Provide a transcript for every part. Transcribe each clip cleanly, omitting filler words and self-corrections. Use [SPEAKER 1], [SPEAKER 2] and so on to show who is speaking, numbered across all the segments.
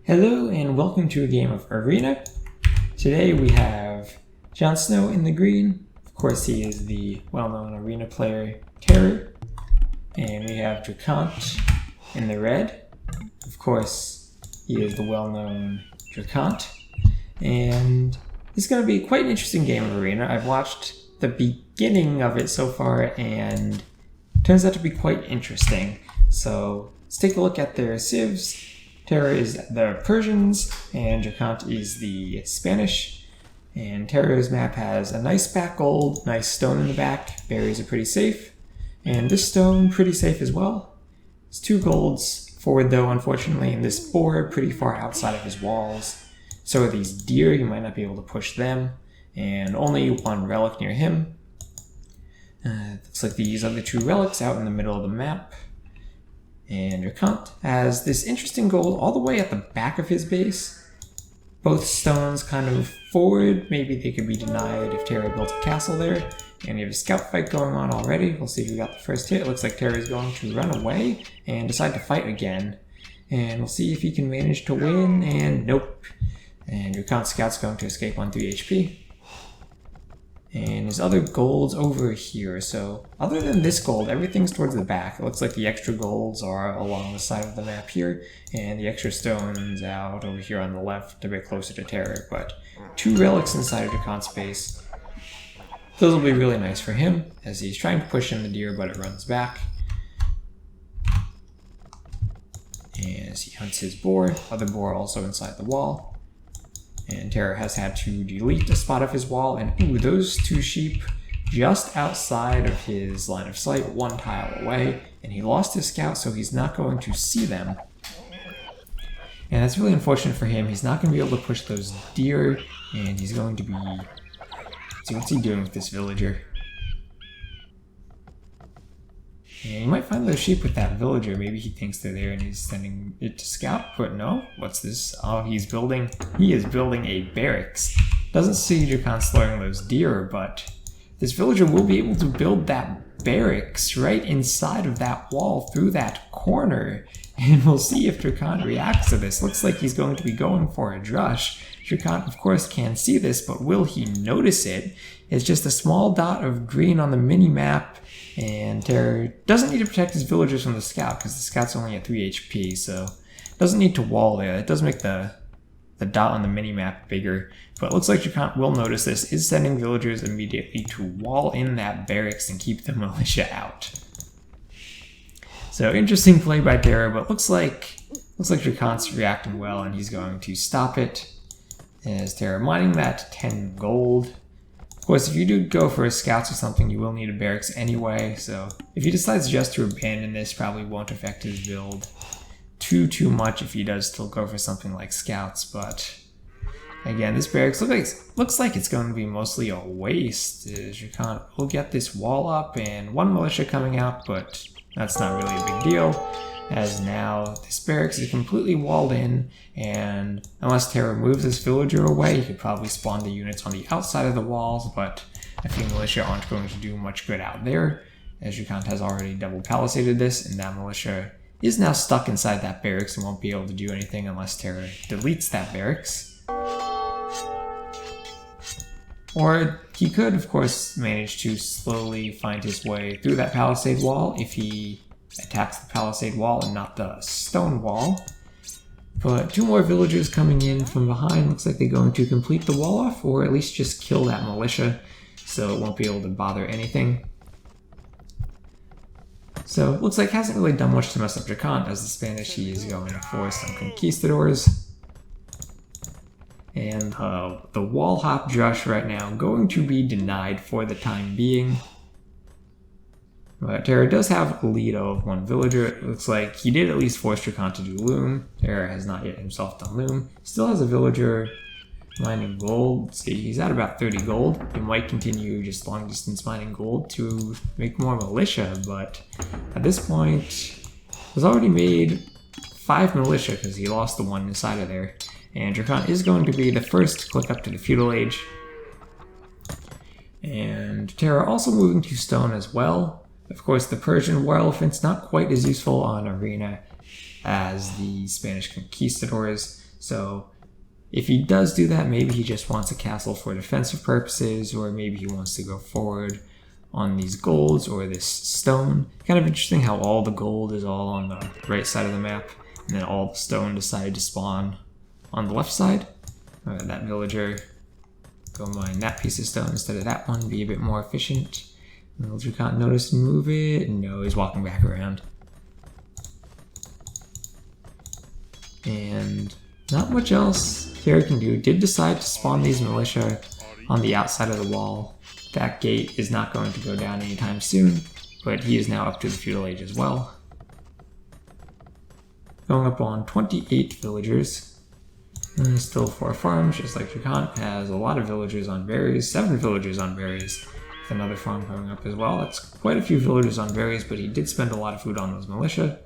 [SPEAKER 1] Hello and welcome to a game of Arena. Today we have Jon Snow in the green. Of course he is the well-known Arena player Terror. And we have Dracant in the red. Of course he is the well-known Dracant. And this is going to be quite an interesting game of Arena. I've watched the beginning of it so far and it turns out to be quite interesting. So let's take a look at their civs. Terror is the Persians, and Dracant is the Spanish. And Terror's map has a nice back gold, nice stone in the back. Berries are pretty safe. And this stone, pretty safe as well. It's 2 golds forward though, unfortunately, and this boar pretty far outside of his walls. So are these deer, you might not be able to push them. And only 1 relic near him. Looks like these are the 2 relics out in the middle of the map. And Dracant has this interesting gold all the way at the back of his base. Both stones kind of forward. Maybe they could be denied if Terra built a castle there. And you have a scout fight going on already. We'll see who got the first hit. It looks like Terra is going to run away and decide to fight again. And we'll see if he can manage to win. And nope. And Dracant's scout's going to escape on 3 HP. And his other gold's over here, so other than this gold, everything's towards the back. It looks like the extra golds are along the side of the map here, and the extra stones out over here on the left, a bit closer to Terror, but 2 relics inside of Dracant's base. Those will be really nice for him, as he's trying to push in the deer, but it runs back. And as he hunts his boar, other boar also inside the wall. And Terror has had to delete a spot of his wall, and ooh, those 2 sheep just outside of his line of sight, 1 tile away, and he lost his scout, so he's not going to see them. And that's really unfortunate for him. He's not going to be able to push those deer, and he's going to be... Let's see, what's he doing with this villager? And you might find those sheep with that villager. Maybe he thinks they're there and he's sending it to scout, but no. What's this? Oh, he is building a barracks. Doesn't see Dracant slaughtering those deer, but this villager will be able to build that barracks right inside of that wall through that corner. And we'll see if Dracant reacts to this. Looks like he's going to be going for a Drush. Dracant, of course, can see this, but will he notice it? It's just a small dot of green on the mini-map. And Terror doesn't need to protect his villagers from the scout, because the scout's only at 3 HP, so doesn't need to wall there. It does make the dot on the mini-map bigger, but it looks like Dracant will notice this, is sending villagers immediately to wall in that barracks and keep the militia out. So interesting play by Terror, but looks like Dracant's reacting well, and he's going to stop it. As Terror mining that 10 gold. Of course, if you do go for a scouts or something, you will need a barracks anyway, so if he decides just to abandon this, probably won't affect his build too much if he does still go for something like scouts, but again, this barracks looks like it's going to be mostly a waste. Dracant will get this wall up and 1 militia coming out, but that's not really a big deal, as now this barracks is completely walled in, and unless Terror moves this villager away, he could probably spawn the units on the outside of the walls, but a few militia aren't going to do much good out there, as Dracant has already double palisaded this, and that militia is now stuck inside that barracks and won't be able to do anything unless Terror deletes that barracks. Or he could, of course, manage to slowly find his way through that palisade wall if he attacks the palisade wall and not the stone wall. But 2 more villagers coming in from behind. Looks like they're going to complete the wall off, or at least just kill that militia, so it won't be able to bother anything. So it looks like it hasn't really done much to mess up Dracant, as the Spanish, he is going for some conquistadors. And the wall hop Drush right now going to be denied for the time being. But Terror does have a lead of 1 villager. It looks like he did at least force Dracant to do loom. Terror has not yet himself done loom. Still has a villager mining gold. See, he's at about 30 gold. He might continue just long distance mining gold to make more militia, but at this point, he's already made 5 militia because he lost the 1 inside of there. And Dracant is going to be the first to click up to the feudal age. And Terror also moving to stone as well. Of course, the Persian war elephant's not quite as useful on Arena as the Spanish conquistadors, So if he does do that, maybe he just wants a castle for defensive purposes, or maybe he wants to go forward on these golds or this stone. Kind of interesting how all the gold is all on the right side of the map, and then all the stone decided to spawn on the left side. That villager, go mine that piece of stone instead of that one, be a bit more efficient. Villager can't notice and move it. No, he's walking back around. And not much else Terra can do. Did decide to spawn these militia on the outside of the wall. That gate is not going to go down anytime soon, but he is now up to the feudal age as well. Going up on 28 villagers. And still 4 farms, just like Dracant has a lot of villagers on berries, 7 villagers on berries, with another farm coming up as well. That's quite a few villagers on berries, but he did spend a lot of food on those militia.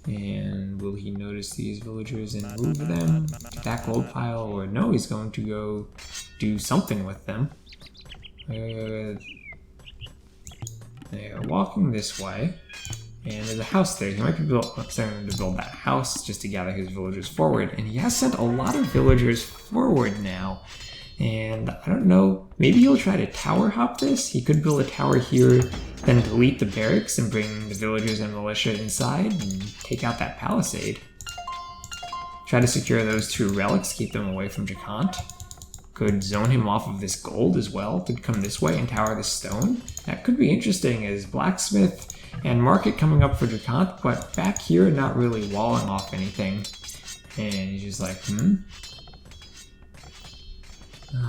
[SPEAKER 1] And will he notice these villagers and move them to that gold pile, or no, he's going to go do something with them. They are walking this way, and there's a house there. He might be starting to build that house just to gather his villagers forward, and he has sent a lot of villagers forward now. And I don't know, maybe he'll try to tower hop this. He could build a tower here, then delete the barracks and bring the villagers and militia inside and take out that palisade. Try to secure those 2 relics, keep them away from Dracant. Could zone him off of this gold as well. Could come this way and tower the stone. That could be interesting as blacksmith and market coming up for Dracant, but back here not really walling off anything. And he's just like,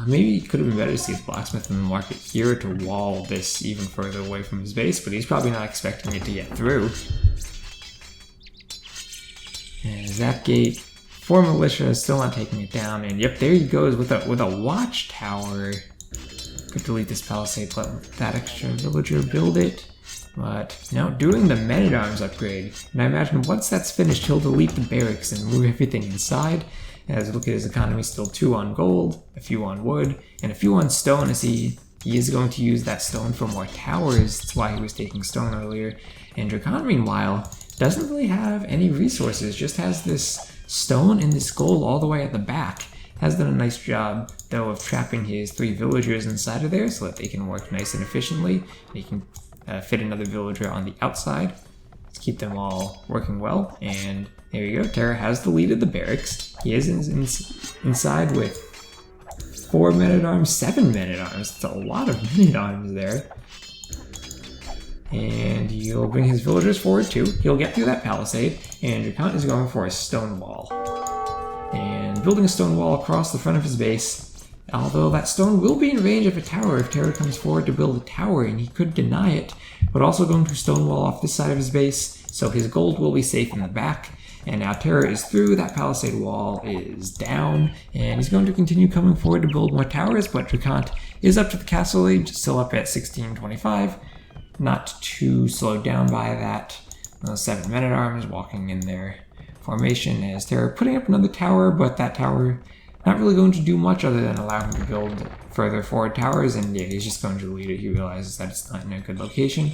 [SPEAKER 1] maybe it could have been better to see his blacksmith in the market here to wall this even further away from his base, but he's probably not expecting it to get through. And that gate, 4 militia is still not taking it down, and yep, there he goes with a watchtower. Could delete this palisade, let that extra villager build it. But now doing the men-at-arms upgrade, and I imagine once that's finished, he'll delete the barracks and move everything inside. As we look at his economy, still 2 on gold, a few on wood, and a few on stone, as he is going to use that stone for more towers. That's why he was taking stone earlier. And Dracant, meanwhile, doesn't really have any resources, just has this stone and this gold all the way at the back. Has done a nice job, though, of trapping his 3 villagers inside of there so that they can work nice and efficiently. He can fit another villager on the outside. Let's keep them all working well, and there you go. Terra has deleted the barracks. He is inside with 4 men-at-arms, 7 men-at-arms. It's a lot of men-at-arms there. And he'll bring his villagers forward too. He'll get through that palisade, and Dracant is going for a stone wall. And building a stone wall across the front of his base, although that stone will be in range of a tower if Terra comes forward to build a tower, and he could deny it, but also going to stone wall off this side of his base, so his gold will be safe in the back. And now Terra is through, that palisade wall is down, and he's going to continue coming forward to build more towers, but Dracant is up to the castle age, still up at 1625. Not too slowed down by that. Those 7 men-at-arms walking in their formation as Terra putting up another tower, but that tower not really going to do much other than allow him to build further forward towers, and yeah, he's just going to delete it. He realizes that it's not in a good location.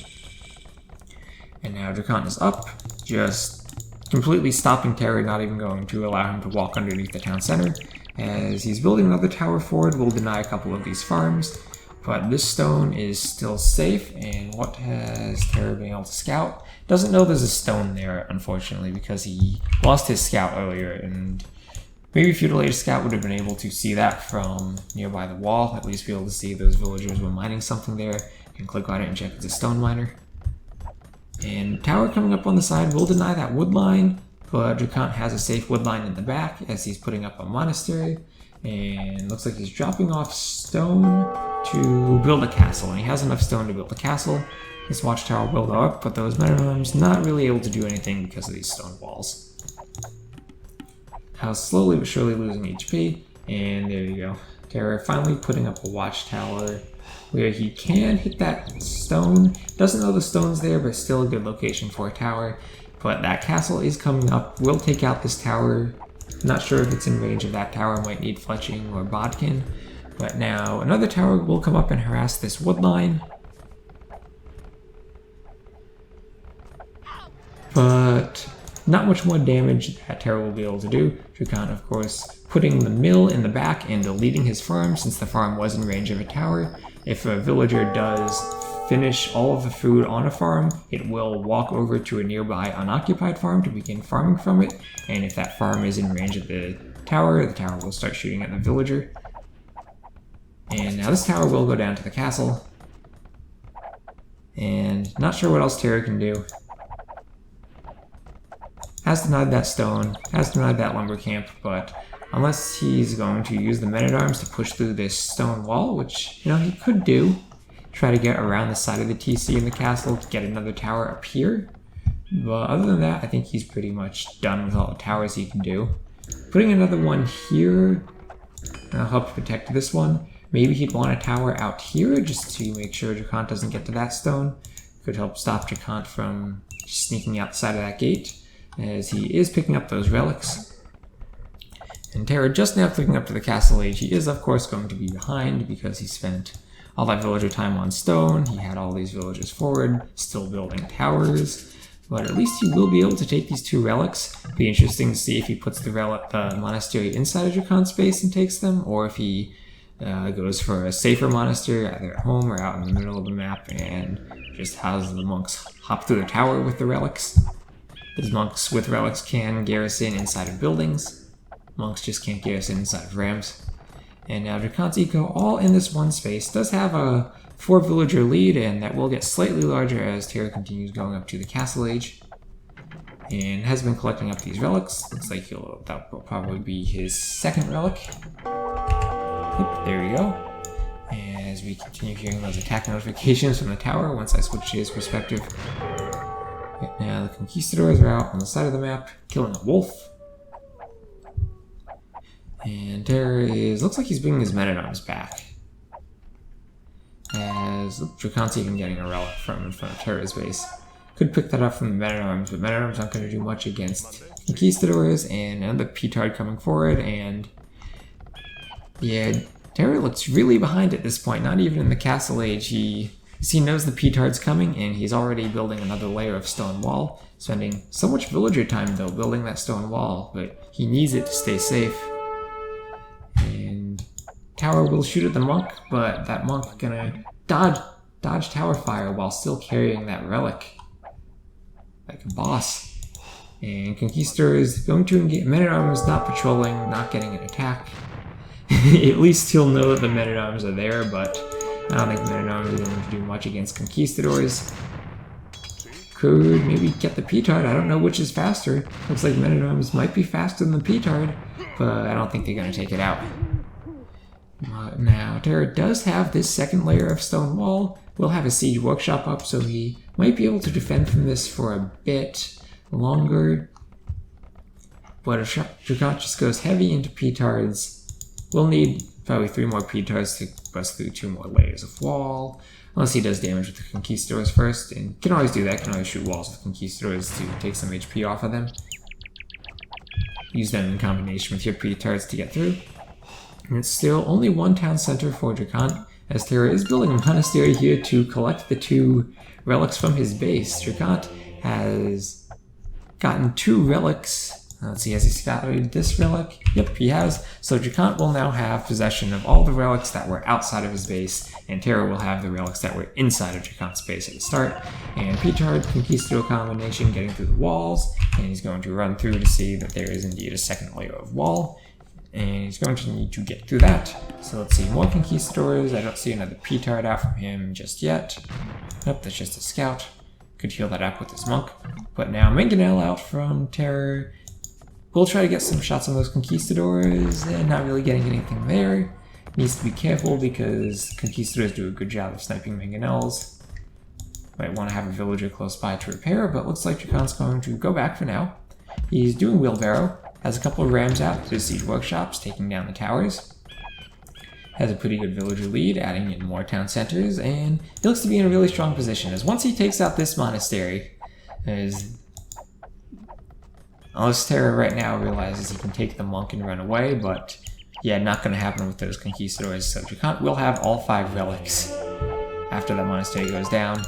[SPEAKER 1] And now Dracant is up, just completely stopping Terra, not even going to allow him to walk underneath the town center. As he's building another tower forward, we'll deny a couple of these farms. But this stone is still safe, and what has Terra been able to scout? Doesn't know there's a stone there, unfortunately, because he lost his scout earlier, and maybe Feudal Age Scout would have been able to see that from nearby the wall, at least be able to see those villagers were mining something there. You can click on it and check it's a stone miner. And tower coming up on the side will deny that wood line, but Dracant has a safe wood line in the back as he's putting up a monastery. And looks like he's dropping off stone to build a castle, and he has enough stone to build a castle. His watchtower will go up, but those men-at-arms not really able to do anything because of these stone walls. House slowly but surely losing HP, and there you go. Terra finally putting up a watchtower where he can hit that stone. Doesn't know the stone's there, but still a good location for a tower. But that castle is coming up. We'll take out this tower. Not sure if it's in range of that tower. Might need fletching or bodkin. But now another tower will come up and harass this wood line. But not much more damage that Terra will be able to do. Dracon, of course, putting the mill in the back and deleting his farm since the farm was in range of a tower. If a villager does finish all of the food on a farm, it will walk over to a nearby unoccupied farm to begin farming from it, and if that farm is in range of the tower will start shooting at the villager. And now this tower will go down to the castle, and not sure what else Terra can do. Has denied that stone, has denied that lumber camp, but unless he's going to use the men-at-arms to push through this stone wall, which, you know, he could do, try to get around the side of the TC in the castle to get another tower up here. But other than that, I think he's pretty much done with all the towers he can do. Putting another one here will help protect this one. Maybe he'd want a tower out here just to make sure Dracon doesn't get to that stone. Could help stop Dracon from sneaking outside of that gate, as he is picking up those relics. And Terra just now clicking up to the castle age. He is, of course, going to be behind because he spent all that villager time on stone. He had all these villagers forward, still building towers. But at least he will be able to take these 2 relics. Be interesting to see if he puts the monastery inside of Dracon's space and takes them, or if he goes for a safer monastery, either at home or out in the middle of the map, and just has the monks hop through the tower with the relics. Because monks with relics can garrison inside of buildings. Monks just can't garrison inside of rams. And now Dracon's eco, all in this one space, does have a 4 villager lead, and that will get slightly larger as Terra continues going up to the castle age. And has been collecting up these relics. Looks like that will probably be his 2nd relic. Yep, there we go. And as we continue hearing those attack notifications from the tower, once I switch to his perspective. Right now the conquistadors are out on the side of the map, killing a wolf. And Terra looks like he's bringing his men-at-arms back. As Dracon's even getting a relic from in front of Terra's base. Could pick that up from the men-at-arms, but men-at-arms aren't going to do much against conquistadors, and another petard coming forward, and yeah, Terra looks really behind at this point, not even in the castle age. He knows the petard's coming, and he's already building another layer of stone wall, spending so much villager time though building that stone wall, but he needs it to stay safe. And tower will shoot at the monk, but that monk gonna dodge tower fire while still carrying that relic like a boss. And Conquistador is going to engage. Men-at-arms not patrolling, not getting an attack. At least he'll know that the men-at-arms are there, but I don't think men-at-arms are going to do much against Conquistadors. Could maybe get the petard. I don't know which is faster. Looks like men-at-arms might be faster than the petard, but I don't think they're going to take it out. Now, Terra does have this 2nd layer of stone wall. We'll have a siege workshop up, so he might be able to defend from this for a bit longer. But if Dracon just goes heavy into petards, we'll need probably 3 more petards to bust through 2 more layers of wall. Unless he does damage with the Conquistadors first, and can always do that, can always shoot walls with Conquistadors to take some HP off of them. Use them in combination with your petards to get through. And it's still only 1 town center for Dracon, as Terra is building a monastery here to collect the 2 relics from his base. Dracon has gotten 2 relics. Let's see, has he scouted this relic? Yep, he has. So Dracon will now have possession of all the relics that were outside of his base, and Terra will have the relics that were inside of Dracon's base at the start. And Petard Conquistador combination getting through the walls, and he's going to run through to see that there is indeed a 2nd layer of wall. And he's going to need to get through that. So let's see, more Conquistadors. I don't see another petard out from him just yet. Nope, that's just a scout. Could heal that up with his monk. But now Mangonel out from Terra. We'll try to get some shots on those Conquistadors, and not really getting anything there. Needs to be careful because Conquistadors do a good job of sniping Mangonels. Might want to have a villager close by to repair, but looks like Dracon's going to go back for now. He's doing wheelbarrow. Has a couple of rams out to siege workshops, taking down the towers. Has a pretty good villager lead, adding in more town centers, and he looks to be in a really strong position, as once he takes out this monastery, unless Terra right now realizes he can take the monk and run away, but yeah, not going to happen with those Conquistadors, so Dracon will have all 5 relics after that monastery goes down.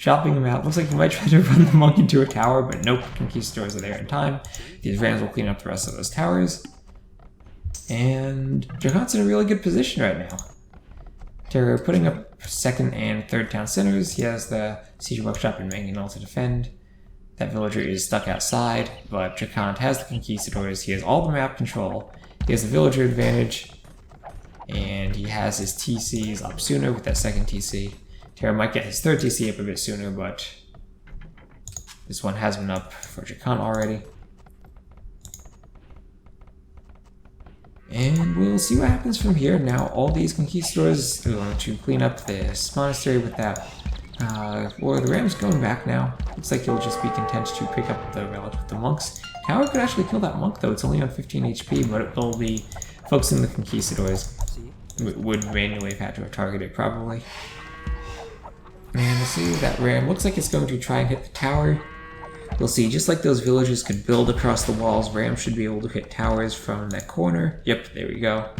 [SPEAKER 1] shopping him out. Looks like he might try to run the monk into a tower, but nope, conquistadors are there in time. These rams will clean up the rest of those towers. And Dracant's in a really good position right now. They're putting up second and third town centers. He has the siege workshop and mangonel to defend. That villager is stuck outside, but Dracant has the conquistadors. He has all the map control. He has the villager advantage, and he has his TCs up sooner with that second TC. Terra might get his third TC up a bit sooner, but this one has been up for Dracant already. And we'll see what happens from here. Now, all these conquistadors are going to clean up this monastery with that. Well, the ram's going back now. Looks like he'll just be content to pick up the relic with the monks. Tower could actually kill that monk, though. It's only on 15 HP, but it will be focusing the conquistadors. Would manually have had to have targeted, probably. And we'll see that ram looks like it's going to try and hit the tower. We'll see, just like those villagers could build across the walls, Ram should be able to hit towers from that corner. Yep, there we go.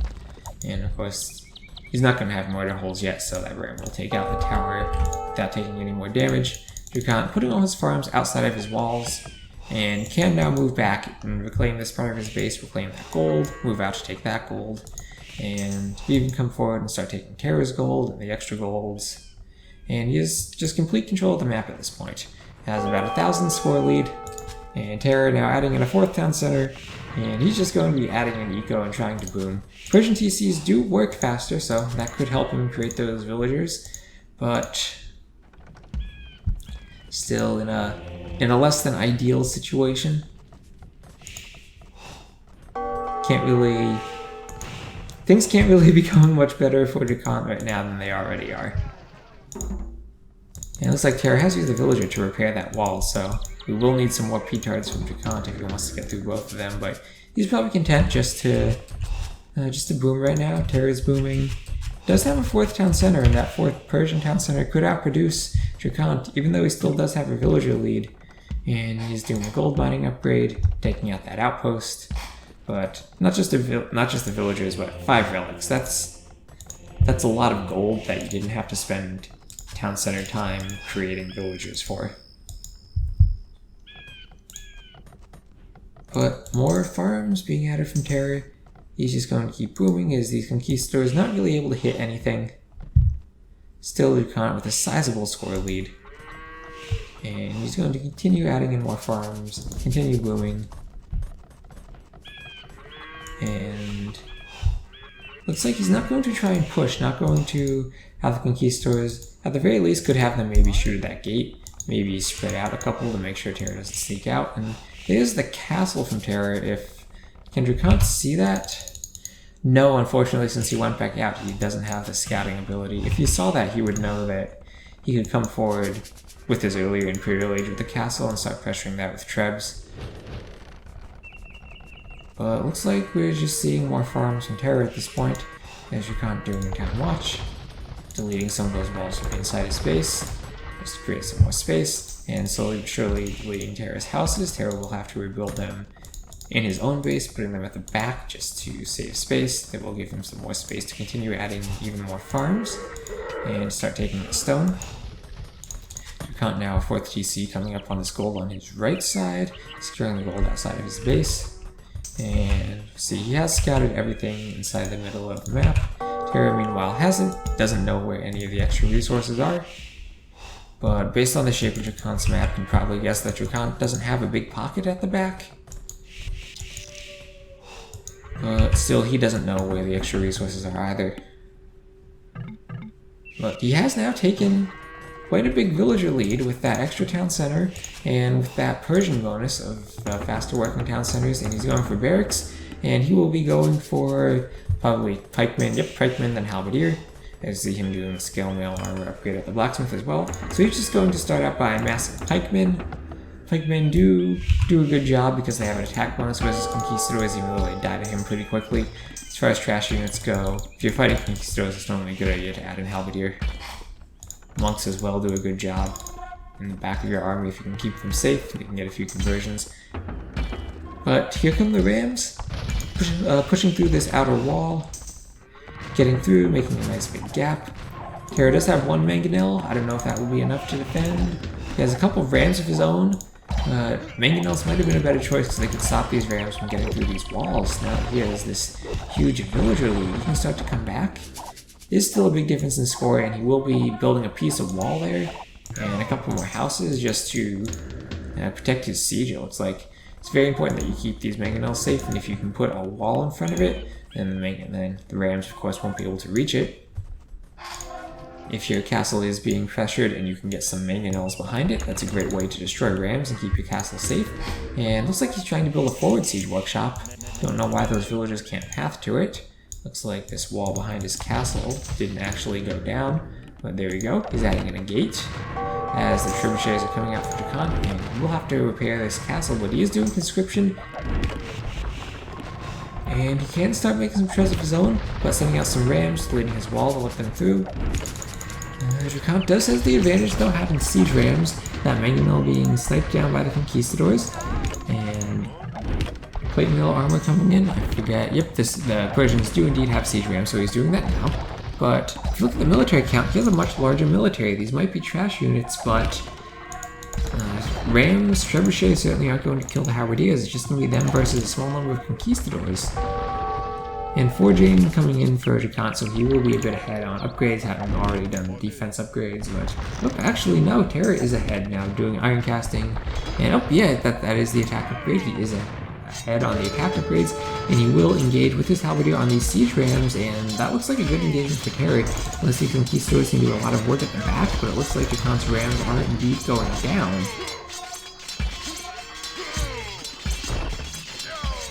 [SPEAKER 1] And of course, he's not going to have mortar holes yet, so that Ram will take out the tower without taking any more damage. Dracant putting all his farms outside of his walls, and can now move back and reclaim this part of his base, reclaim that gold, move out to take that gold, and even come forward and start taking Terra's gold and the extra golds. And he has just complete control of the map at this point. Has about 1,000 score lead, and Terra now adding in a 4th town center, and he's just going to be adding an eco and trying to boom. Persian TCs do work faster, so that could help him create those villagers, but still in a less than ideal situation. Things can't really be going much better for Dracant right now than they already are. And it looks like Terra has used the villager to repair that wall, so we will need some more P-tards from Dracant if he wants to get through both of them, but he's probably content just to boom right now. Terra's booming. Does have a 4th town center, and that 4th Persian town center could outproduce Dracant, even though he still does have a villager lead. And he's doing a gold mining upgrade, taking out that outpost. But not just the villagers, but 5 relics. That's a lot of gold that you didn't have to spend town center time creating villagers for. But more farms being added from Terra. He's just going to keep booming as these conquistadors not really able to hit anything. Still Dracant with a sizable score lead. And he's going to continue adding in more farms, continue booming. And looks like he's not going to try and push, not going to have the conquistadors, at the very least could have them maybe shoot at that gate, maybe spread out a couple to make sure Terra doesn't sneak out. And there's the castle from Terra. Can Dracant see that? No, unfortunately, since he went back out, he doesn't have the scouting ability. If he saw that, he would know that he could come forward with his earlier Imperial Age with the castle and start pressuring that with Trebs. But it looks like we're just seeing more farms from Terra at this point, as Dracant doing Town Watch, deleting some of those walls from inside his base, just to create some more space, and slowly but surely deleting Terra's houses. Terra will have to rebuild them in his own base, putting them at the back just to save space. That will give him some more space to continue adding even more farms, and start taking the stone. Dracant now a 4th TC coming up on his gold on his right side, securing the gold outside of his base. And see, he has scouted everything inside the middle of the map. Terra, meanwhile, doesn't know where any of the extra resources are. But based on the shape of Dracant's map, you can probably guess that Dracant doesn't have a big pocket at the back. But still, he doesn't know where the extra resources are either. But he has now taken quite a big villager lead with that extra town center and with that Persian bonus of faster working town centers, and he's going for barracks, and he will be going for probably pikemen, pikemen, then halberdier. I see him doing the scale mail armor upgrade at the blacksmith as well. So he's just going to start out by massive pikemen. Pikemen do a good job because they have an attack bonus versus conquistadors, even though they die to him pretty quickly. As far as trash units go, if you're fighting conquistadors, it's normally a good idea to add in halberdier. Monks as well do a good job in the back of your army if you can keep them safe. You can get a few conversions. But here come the Rams, pushing through this outer wall, getting through, making a nice big gap. Terra does have one mangonel. I don't know if that will be enough to defend. He has a couple of rams of his own. Mangonels might have been a better choice because they could stop these rams from getting through these walls. Now that he has this huge villager lead, he can start to come back. There's still a big difference in score, and he will be building a piece of wall there and a couple more houses just to protect his siege. It looks like it's very important that you keep these mangonels safe, and if you can put a wall in front of it, then the rams, of course, won't be able to reach it. If your castle is being pressured and you can get some mangonels behind it, that's a great way to destroy rams and keep your castle safe. And looks like he's trying to build a forward siege workshop. Don't know why those villagers can't path to it. Looks like this wall behind his castle didn't actually go down, but there we go. He's adding in a gate as the trebuchets are coming out for Drakon, and he will have to repair this castle, but he is doing conscription. And he can start making some treasure of his own, but sending out some rams, leading his wall to let them through. Drakon does have the advantage though, having siege rams, that mangonel being sniped down by the conquistadors, and plate mail armor coming in. I forget. Yep, the Persians do indeed have siege rams, so he's doing that now. But if you look at the military count, he has a much larger military. These might be trash units, but rams, trebuchets certainly aren't going to kill the halberdiers. It's just going to be them versus a small number of conquistadors. And forging coming in for Drakon, so he will be a bit ahead on upgrades, having already done the defense upgrades. But actually no, Terra is ahead now, doing iron casting. And yeah, that is the attack upgrade. He is ahead on the attack upgrades, and he will engage with his halberdier on these siege rams, and that looks like a good engagement for Terra. Unless the conquistadors can do a lot of work at the back, but it looks like Drakon's rams are indeed going down.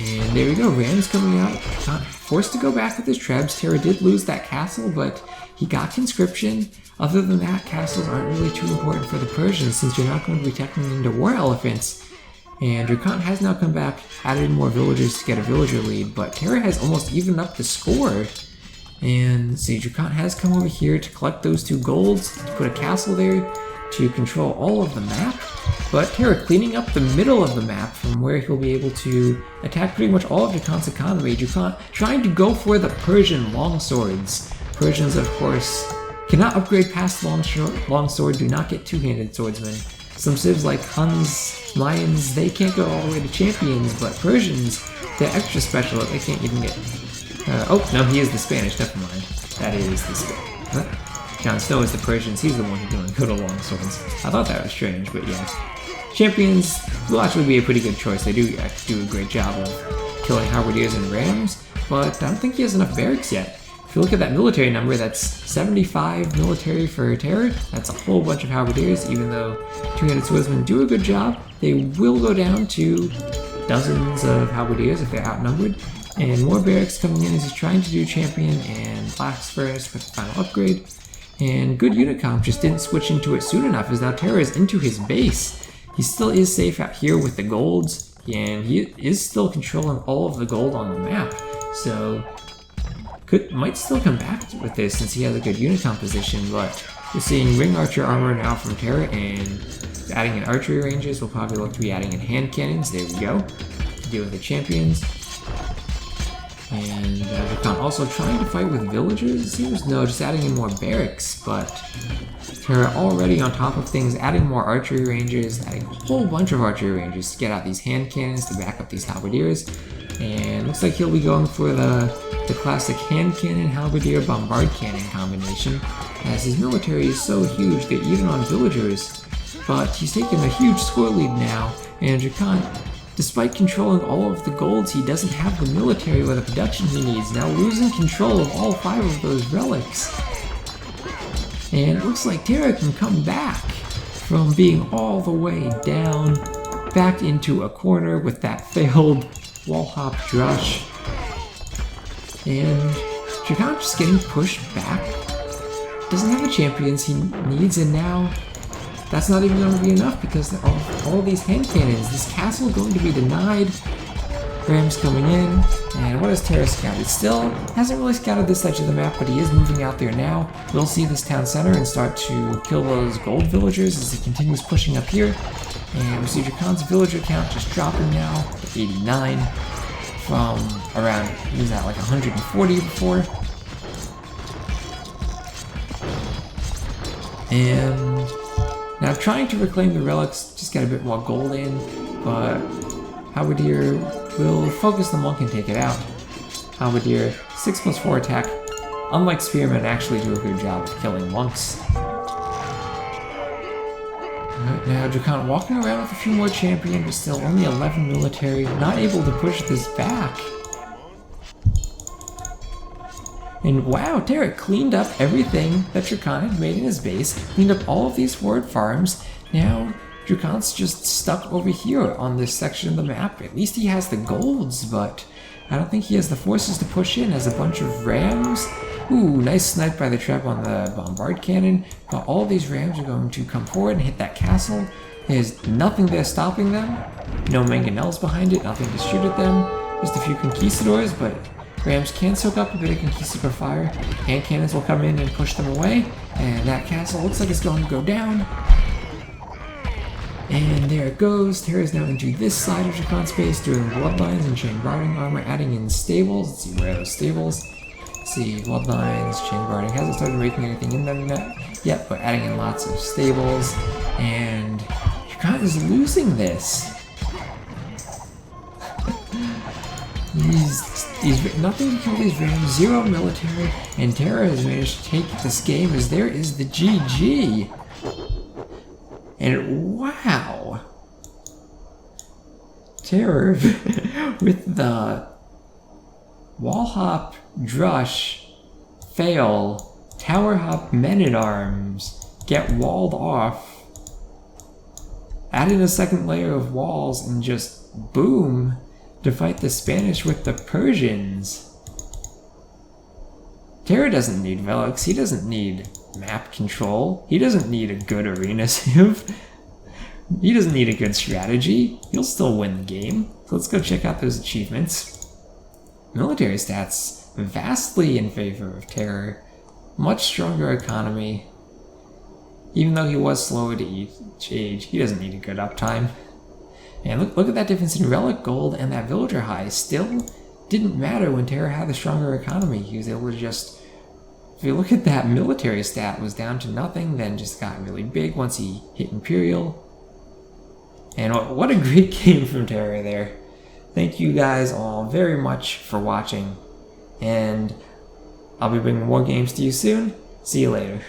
[SPEAKER 1] And there we go, rams coming out. Drakon forced to go back with his trebs. Terra did lose that castle, but he got conscription. Other than that, castles aren't really too important for the Persians since you're not going to be tapping into war elephants. And Drakon has now come back, added more villagers to get a villager lead, but Terra has almost evened up the score. And see, Drakon has come over here to collect those 2 golds, to put a castle there, to control all of the map. But Terra cleaning up the middle of the map from where he'll be able to attack pretty much all of Drakon's economy. Drakon trying to go for the Persian longswords. Persians, of course, cannot upgrade past longsword, do not get two-handed swordsmen. Some civs like Huns, Mayans, they can't go all the way to champions, but Persians, they're extra special. They can't even get... oh, no, he is the Spanish, never mind. That is the Spanish. Jon Snow is the Persians, he's the one who's doing good along swords. I thought that was strange, but yeah. Champions will actually be a pretty good choice. They do a great job of killing halberdiers and rams, but I don't think he has enough barracks yet. If you look at that military number, that's 75 military for Terra. That's a whole bunch of halberdiers. Even though two-handed swordsmen do a good job, they will go down to dozens of halberdiers if they're outnumbered. And more barracks coming in as he's trying to do champion and blast furnace with the final upgrade. And good unit comp just didn't switch into it soon enough, as now Terra is into his base. He still is safe out here with the golds, and he is still controlling all of the gold on the map. So might still come back with this since he has a good unit composition, but we're seeing ring archer armor now from Terra, and adding in archery ranges. We'll probably look to be adding in hand cannons. There we go. To deal with the champions. And Drakon also trying to fight with villagers, it seems? No, just adding in more barracks, but Terra already on top of things, adding more archery ranges, adding a whole bunch of archery ranges to get out these hand cannons to back up these halberdiers. And looks like he'll be going for the classic hand cannon halberdier bombard cannon combination, as his military is so huge that even on villagers. But he's taking a huge score lead now, and Drakon, despite controlling all of the golds, he doesn't have the military or the production he needs, now losing control of all 5 of those relics. And it looks like Terra can come back from being all the way down, back into a corner with that failed wall hop Drush. And Drakon just getting pushed back. Doesn't have the champions he needs, and now that's not even going to be enough because of all these hand cannons. This castle going to be denied. Rams coming in. And what has Terra scouted? Still hasn't really scouted this side of the map, but he is moving out there now. We'll see this town center and start to kill those gold villagers as he continues pushing up here. And we see Drakon's villager count just dropping now to 89 from around, he was at like 140 before. And now trying to reclaim the relics, just got a bit more gold in, but Halberdier will focus the monk and take it out. Halberdier, 6+4 attack. Unlike Spearmen, actually do a good job of killing monks. Alright, now Dracon walking around with a few more champion, but still only 11 military, not able to push this back. And wow, Terra cleaned up everything that Dracon had made in his base, cleaned up all of these forward farms. Now Dracon's just stuck over here on this section of the map. At least he has the golds, but I don't think he has the forces to push in as a bunch of rams. Ooh, nice snipe by the trap on the bombard cannon. But all these rams are going to come forward and hit that castle. There's nothing there stopping them. No mangonels behind it, nothing to shoot at them. Just a few conquistadors, but rams can soak up a bit of conquistador fire. Hand cannons will come in and push them away. And that castle looks like it's going to go down. And there it goes. Terra's now into this side of Dracon space, doing bloodlines and chain guarding armor, adding in stables. Let's see, where are those stables? Let's see, bloodlines, chain guarding. Hasn't started making anything in them yet, but adding in lots of stables. And Dracon is losing this. He's nothing to kill these rams, 0 military, and Terra has managed to take this game as there is the GG. And wow! Terror with the wall hop, Drush, fail, tower hop, men-at-arms, get walled off, add in a second layer of walls, and just boom, to fight the Spanish with the Persians. Terra doesn't need relics, he doesn't need map control, he doesn't need a good arena sieve, he doesn't need a good strategy, he'll still win the game. So let's go check out those achievements. Military stats, vastly in favor of Terror, much stronger economy. Even though he was slower to age, he doesn't need a good uptime. And look at that difference in relic gold and that villager high. Still didn't matter when Terra had the stronger economy. He was able to just, if you look at that military stat, was down to nothing, then just got really big once he hit Imperial. And what a great game from Terra there. Thank you guys all very much for watching, and I'll be bringing more games to you soon. See you later.